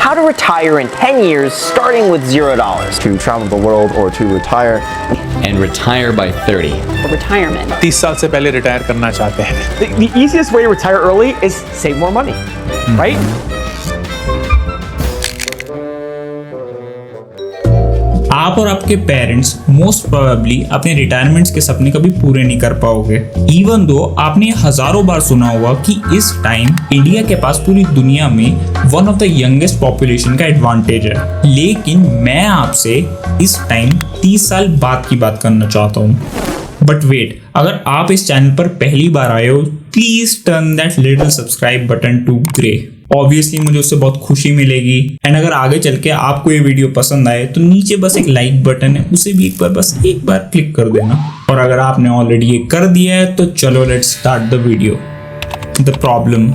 how to retire in 10 years starting with $0. To travel the world or to retire. And retire by 30. Retirement. 30 साल से पहले retire करना चाहते हैं. The easiest way to retire early is save more money, right? आप और आपके parents most probably अपने रिटायरमेंट्स के सपने कभी पूरे नहीं कर पाओगे, इवन दो आपने हजारों बार सुना होगा कि इस टाइम इंडिया के पास पूरी दुनिया में one of the youngest population का एडवांटेज है. लेकिन मैं आपसे इस टाइम 30 साल बाद की बात करना चाहता हूँ. बट वेट, अगर आप इस चैनल पर पहली बार आए हो, please turn that little subscribe button to grey. Obviously मुझे उससे बहुत खुशी मिलेगी. एंड अगर आगे चल के आपको ये वीडियो पसंद आए तो नीचे बस एक लाइक बटन है, उसे भी एक बार क्लिक कर देना. और अगर आपने ऑलरेडी ये कर दिया है तो चलो let's start the video. The problem.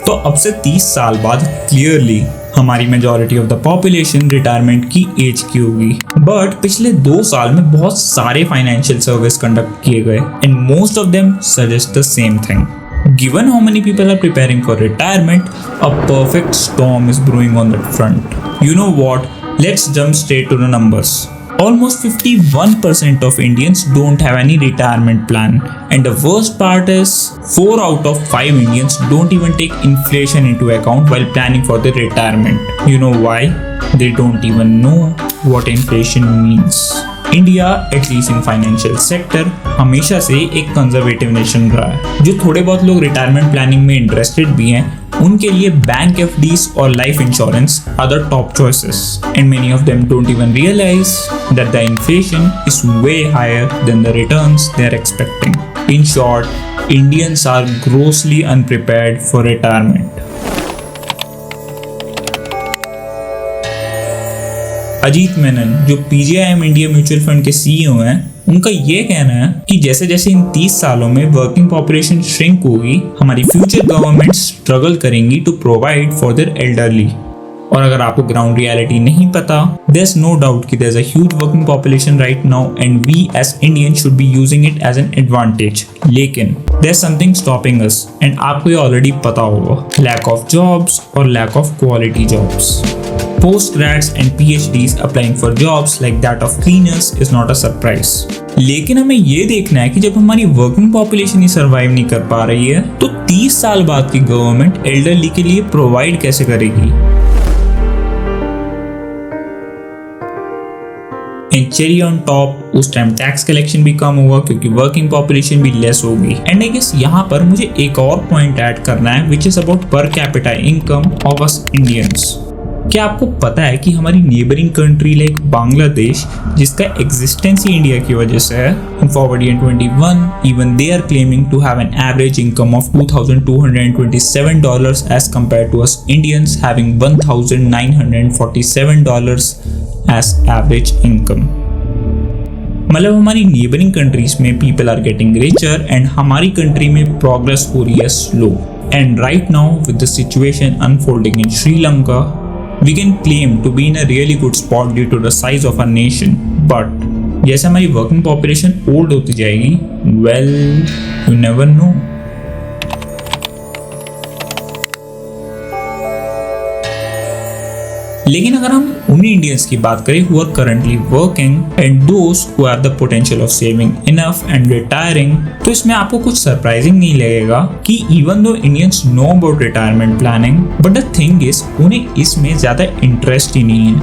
तो अब से 30 साल बाद क्लियरली हमारी majority of the population retirement की एज की होगी. बट पिछले 2 साल में बहुत सारे फाइनेंशियल सर्विस कंडक्ट किए गए and most of them suggest the same thing. Given how many people are preparing for retirement, a perfect storm is brewing on that front. You know what? Let's jump straight to the numbers. Almost 51% of Indians don't have any retirement plan. And the worst part is 4 out of 5 Indians don't even take inflation into account while planning for their retirement. You know why? They don't even know what inflation means. India at least in financial sector हमेशा से एक conservative nation रहा है. जो थोड़े बहुत लोग retirement planning में इंटरेस्टेड भी हैं, उनके लिए बैंक एफडीज और life insurance are the top choices. And many of them don't even realise that the inflation is way higher than the returns they are expecting. In short, Indians are grossly unprepared for retirement. Ajit Menon, जो PGIM India mutual fund के CEO हैं, उनका ये कहना है कि जैसे जैसे इन 30 सालों में वर्किंग पॉपुलेशन श्रिंक होगी, हमारी फ्यूचर गवर्नमेंट स्ट्रगल करेंगी to provide for their elderly. और अगर आपको ग्राउंड रियलिटी नहीं पता, देयर इज नो डाउट कि there is a huge working population right now and we as Indians should be using it as an advantage. लेकिन there is something stopping us and आपको ये already पता होगा. Lack of jobs और lack of quality jobs. Postgrads and PhDs applying for jobs like that of cleaners is not a surprise. लेकिन हमें ये देखना है कि जब हमारी वर्किंग पॉपुलेशन ही सर्वाइव नहीं कर पा रही है, तो 30 साल बाद की गवर्नमेंट एल्डरली के लिए प्रोवाइड कैसे करेगी. एंड चेरी ऑन टॉप, उस टाइम टैक्स कलेक्शन भी कम होगा क्योंकि वर्किंग पॉपुलेशन भी लेस होगी. एंड आई गेस यहाँ पर मुझे एक और पॉइंट ऐड करना है which is about per capita income of us Indians. क्या आपको पता है कि हमारी नेबरिंग कंट्री लाइक बांग्लादेश, जिसका एग्जिस्टेंस ही इंडिया की वजह से है, in forward year 21 even they are claiming to have an average income of $2,227 as compare to us Indians having $1,947 as average income. मतलब हमारी नेबरिंग कंट्रीज में people are getting richer and हमारी country में progress हो रही है slow. And right now with the situation unfolding in Sri Lanka, we can claim to be in a really good spot due to the size of our nation. But जैसे हमारी working population old होती जाएगी, well, you never know. लेकिन अगर हम उन Indians की बात करें who are currently working and those who have the potential of saving enough and retiring, तो इसमें आपको कुछ सरप्राइजिंग नहीं लगेगा कि even though Indians know about retirement planning, but the thing is उन्हें इसमें ज़्यादा इंटरेस्ट ही नहीं है.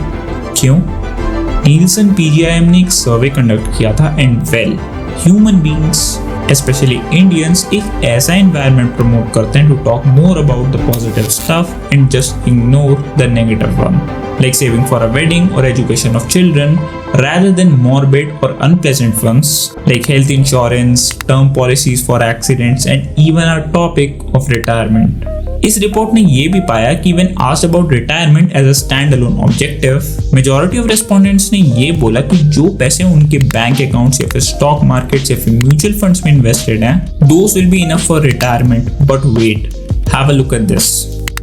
क्यों? नीलसन पीजीआईएम ने एक सर्वे कंडक्ट किया था and well, human beings specially Indians एक ऐसा एनवायरनमेंट प्रमोट करते हैं to talk more about the positive stuff and just ignore the negative one, like saving for a wedding or education of children, rather than morbid or unpleasant ones like health insurance, term policies for accidents, and even our topic of retirement. इस report ने ये भी पाया कि when asked about retirement as a standalone objective, majority of respondents ने ये बोला कि जो पैसे उनके बैंक अकाउंट्स या फिर स्टॉक मार्केट्स या फिर म्यूचुअल फंड्स में इन्वेस्टेड हैं, those will be enough for retirement. But wait, have a look at this.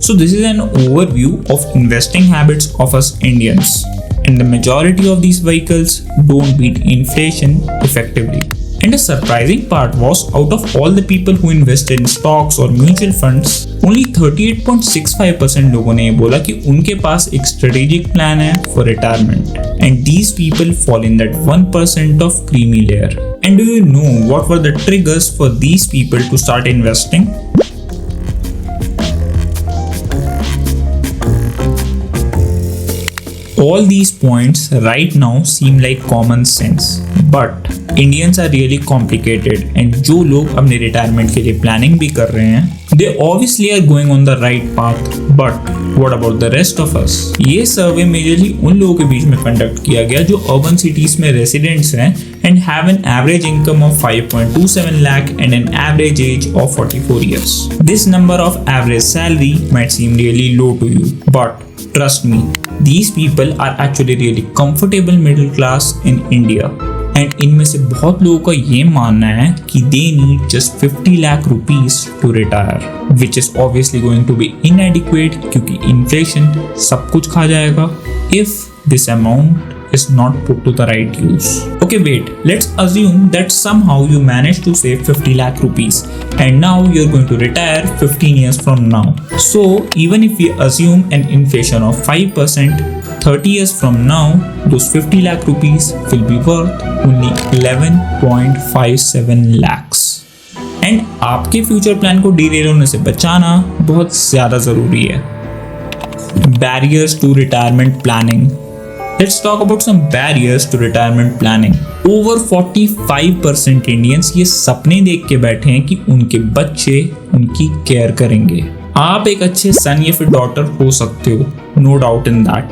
So this is an overview of investing habits of us Indians, and the majority of these vehicles don't beat inflation effectively. And the surprising part was, out of all the people who invested in stocks or mutual funds, only 38.65% लोगों ने ये बोला कि उनके पास एक strategic plan है for retirement. And these people fall in that 1% of creamy layer. And do you know what were the triggers for these people to start investing? All these points right now seem like common sense, but Indians are really complicated, and जो लोग अपने retirement के लिए planning भी कर रहे हैं, they obviously are going on the right path, but what about the rest of us? ये survey majorly उन लोगों के बीच में conduct किया गया जो urban cities में residents हैं and have an average income of 5.27 lakh and an average age of 44 years. This number of average salary might seem really low to you, but trust me, these people are actually really comfortable middle class in India. And इनमें से बहुत लोगों का ये मानना है कि they need just 50 lakh rupees to retire, which is obviously going to be inadequate क्योंकि inflation सब कुछ खा जाएगा if this amount is not put to the right use. Okay, wait, let's assume that somehow you managed to save 50 lakh rupees and now you're going to retire 15 years from now. So even if we assume an inflation of 5%, 30 years from now, those 50 lakh rupees will be worth only 11.57 lakhs. And आपके future plan को derail होने से बचाना बहुत ज़्यादा ज़रूरी है. Barriers to retirement planning. Let's talk about some barriers to retirement planning. Over 45% Indians ये सपने देख के बैठे हैं कि उनके बच्चे उनकी केयर करेंगे. आप एक अच्छे सन या फिर डॉटर हो सकते हो, no doubt in that.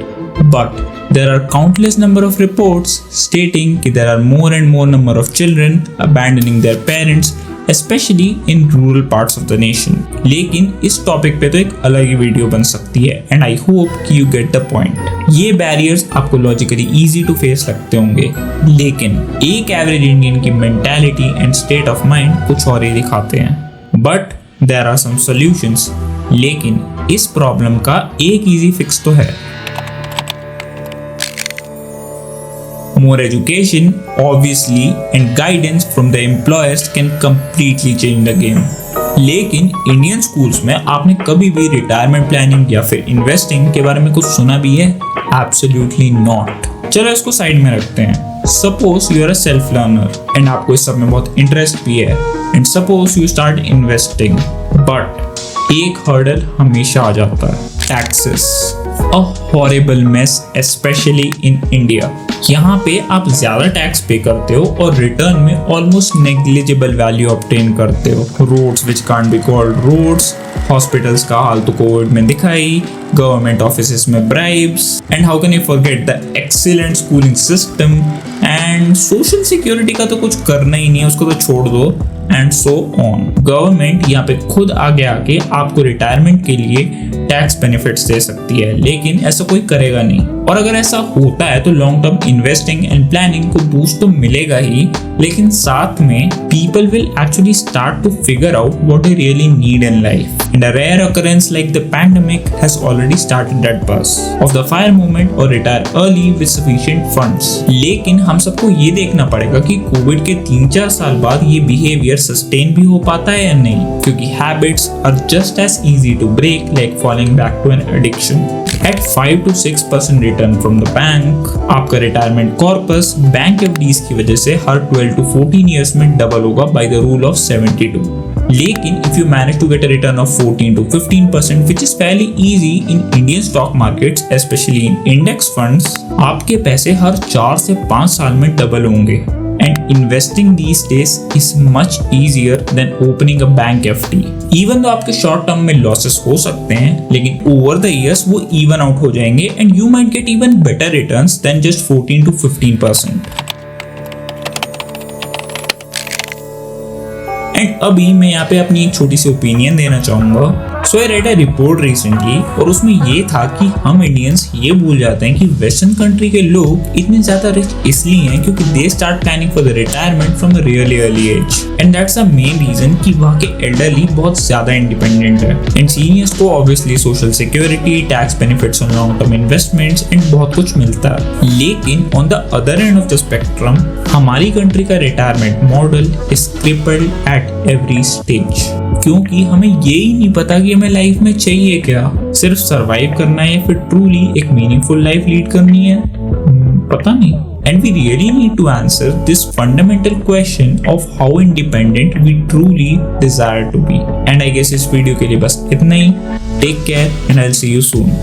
But there are countless number of reports stating that there are more and more number of children abandoning their parents, especially in rural parts of the nation. लेकिन इस topic पे तो एक अलग ही video बन सकती है and I hope कि you get the point. ये barriers आपको logically easy to face लगते होंगे, लेकिन एक average Indian की mentality and state of mind कुछ और ही दिखाते हैं. But there are some solutions. लेकिन इस problem का एक easy fix तो है. More education, obviously, and guidance from the employers can completely change the game. लेकिन इंडियन स्कूल्स में आपने कभी भी रिटायरमेंट प्लानिंग या फिर इन्वेस्टिंग के बारे में कुछ सुना भी है? Absolutely not. चलो इसको साइड में रखते हैं. Suppose you are a self learner and आपको इस सब में बहुत इंटरेस्ट भी है, and suppose you start investing, but एक हर्डल हमेशा आ जाता है, taxes. A horrible mess, especially in India. यहाँ पे आप ज़्यादा टैक्स पे करते हो और रिटर्न में ऑलमोस्ट नेग्लिजिबल वैल्यू ऑब्टेन करते हो. Roads which can't be called roads, hospitals का हाल तो कोविड में दिखाई, गवर्नमेंट ऑफिसेस में bribes, and how can you forget the excellent schooling system, and social security का तो कुछ करना ही नहीं है, उसको तो छोड़ दो, एंड सो ऑन. गवर्नमेंट यहाँ पे खुद आगे आके आपको रिटायरमेंट के लिए टैक्स बेनिफिट्स दे सकती है, लेकिन ऐसा कोई करेगा नहीं. और अगर ऐसा होता है तो long term investing and planning को बूस्ट तो मिलेगा ही, लेकिन साथ में people will actually start to figure out what they really need in life. And a rare occurrence like the pandemic has already started that buzz of the FIRE movement or retire early with sufficient funds. लेकिन हम सबको ये देखना पड़ेगा कि Covid के 3-4 साल बाद ये बिहेवियर सस्टेन भी हो पाता है या नहीं, क्योंकि habits are just as easy to break like falling back to an addiction. At 5 to 6% return from the bank, आपका रिटायरमेंट कॉर्पस बैंक एफडीज की वजह से हर 12 to 14 years में डबल होगा by the rule of 72. लेकिन if you manage to get a return of 14 to 15%, which is fairly easy in Indian stock markets, especially in index funds, आपके पैसे हर 4 से 5 साल में डबल होंगे. And investing these days is much easier than opening a bank FD. Even though आपके short term में losses हो सकते हैं, लेकिन over the years वो even out हो जाएंगे and you might get even better returns than just 14 to 15%. And अभी मैं यहाँ पे अपनी एक छोटी सी ओपिनियन देना चाहूँगा. So I read a report recently और उसमें ये था कि हम इंडियंस ये भूल जाते हैं कि वेस्टर्न कंट्री के लोग इतने ज्यादा रिच इसलिए हैं क्योंकि they start planning for the retirement from a really early age, and that's the main reason कि वहाँ के एल्डरली बहुत ज्यादा इंडिपेंडेंट है, एंड सीनियर्स को obviously social security, tax benefits on long term investments and बहुत कुछ मिलता है। लेकिन on the other end of the spectrum हमारी कंट्री का retirement model is crippled at every stage, क्योंकि हमें यही नहीं पता कि हमें लाइफ में चाहिए क्या, सिर्फ सरवाइव करना है या फिर ट्रूली एक मीनिंगफुल लाइफ लीड करनी है, पता नहीं। And we really need to answer this fundamental question of how independent we truly desire to be. And I guess इस वीडियो के लिए बस इतना ही। Take care and I'll see you soon.